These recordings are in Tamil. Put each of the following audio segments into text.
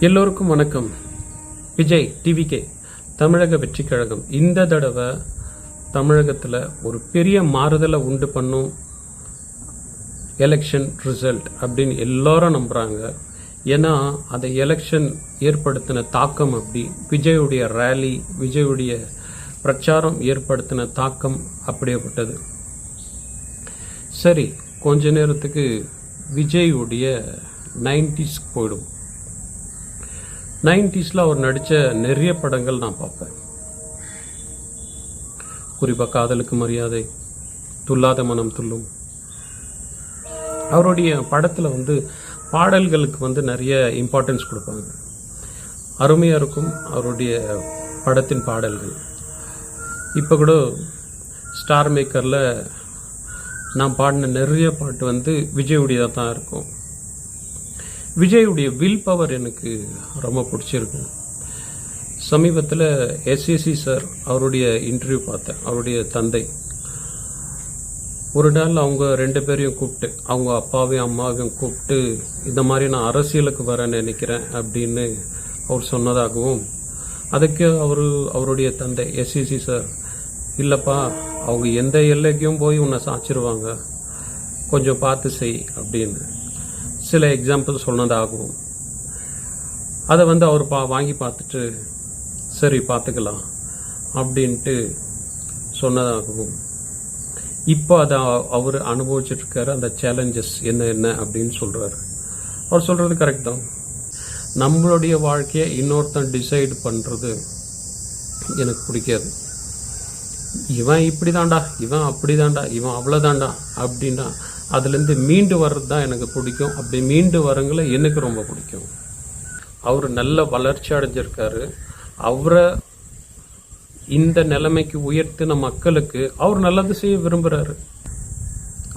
எல்லோருக்கும் வணக்கம். விஜய் டிவிகே தமிழக வெற்றி கழகம் இந்த தடவை தமிழகத்தில் ஒரு பெரிய மாறுதலை உண்டு பண்ணும் எலெக்ஷன் ரிசல்ட் அப்படின்னு எல்லாரும் நம்புகிறாங்க. ஏன்னா அந்த எலெக்ஷன் ஏற்படுத்தின தாக்கம் அப்படி, விஜயுடைய ரேலி, விஜயுடைய பிரச்சாரம் ஏற்படுத்தின தாக்கம் அப்படியேப்பட்டது. சரி, கொஞ்ச நேரத்துக்கு விஜயுடைய 90s போயிடும். 90ஸ்ல அவர் நடித்த நிறைய படங்கள் நான் பார்ப்பேன். குறிப்பாக காதலுக்கு மரியாதை, துல்லாத மனம் துள்ளும். அவருடைய படத்தில் பாடல்களுக்கு நிறைய இம்பார்ட்டன்ஸ் கொடுப்பாங்க. அருமையாக இருக்கும் அவருடைய படத்தின் பாடல்கள். இப்போ கூட ஸ்டார் மேக்கரில் நான் பாடின நிறைய பாட்டு விஜயுடையதாக தான் இருக்கும். விஜயுடைய வில் பவர் எனக்கு ரொம்ப பிடிச்சிருக்கு. சமீபத்தில் எஸ்ஏசி சார் அவருடைய இன்டர்வியூ பார்த்தேன். அவருடைய தந்தை ஒரு நாள் அவங்க ரெண்டு பேரையும் கூப்பிட்டு, அவங்க அப்பாவையும் அம்மாவையும் கூப்பிட்டு, இந்த மாதிரி நான் அரசியலுக்கு வர நினைக்கிறேன் அப்படின்னு அவர் சொன்னதாகவும், அதுக்கு அவருடைய தந்தை எஸ்ஏசி சார், இல்லைப்பா அவங்க எந்த எல்லைக்கும் போய் உன்னை சாச்சிருவாங்க, கொஞ்சம் பார்த்து செய் அப்படின்னு சில எக்ஸாம்பிள் சொன்னதாகவும், அதை அவர் வாங்கி பார்த்துட்டு சரி பார்த்துக்கலாம் அப்படின்ட்டு சொன்னதாகவும், இப்போ அதை அவர் அனுபவிச்சுட்டு இருக்காரு. அந்த சேலஞ்சஸ் என்ன அப்படின்னு சொல்றாரு. அவர் சொல்றது கரெக்ட் தான். நம்மளுடைய வாழ்க்கையை இன்னொருத்தன் டிசைட் பண்றது எனக்கு பிடிக்காது. இவன் இப்படி தாண்டா, இவன் அப்படி தாண்டா, இவன் அவ்வளோதாண்டா அப்படின்னா அதுலேருந்து மீண்டு வர்றது தான் எனக்கு பிடிக்கும். அப்படி மீண்டு வரங்களை எனக்கு ரொம்ப பிடிக்கும். அவர் நல்ல வளர்ச்சி அடைஞ்சிருக்காரு. அவரை இந்த நிலைமைக்கு உயர்த்தின மக்களுக்கு அவர் நல்லது செய்ய விரும்புகிறாரு.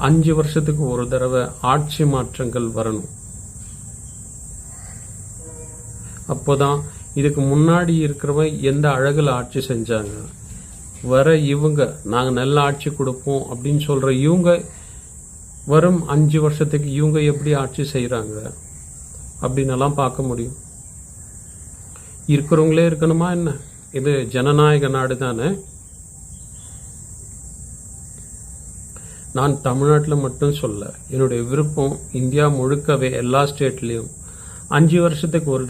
5 வருஷத்துக்கு ஒரு தடவை ஆட்சி மாற்றங்கள் வரணும். அப்போதான் இதுக்கு முன்னாடி இருக்கிறவன் எந்த அழகில் ஆட்சி செஞ்சாங்க, வர இவங்க நாங்கள் நல்ல ஆட்சி கொடுப்போம் அப்படின்னு சொல்கிற இவங்க வரும் 5 வருஷத்துக்கு இவங்க எப்படி ஆட்சி செய்கிறாங்க அப்படின்னெல்லாம் பார்க்க முடியும். இருக்கிறவங்களே இருக்கணுமா என்ன? இது ஜனநாயக நாடு தானே. நான் தமிழ்நாட்டில் மட்டும் சொல்ல, என்னுடைய விருப்பம் இந்தியா முழுக்கவே எல்லா ஸ்டேட்லேயும் 5 வருஷத்துக்கு ஒரு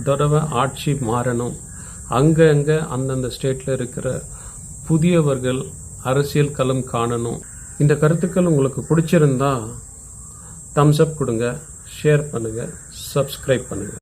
தடவை ஆட்சி மாறணும். அங்கே அந்தந்த ஸ்டேட்டில் இருக்கிற புதியவர்கள் அரசியல் களம் காணணும். இந்த கருத்துக்கள் உங்களுக்கு பிடிச்சிருந்தா தம்ஸ் அப் கொடுங்க, ஷேர் பண்ணுங்க, சப்ஸ்கிரைப் பண்ணுங்க.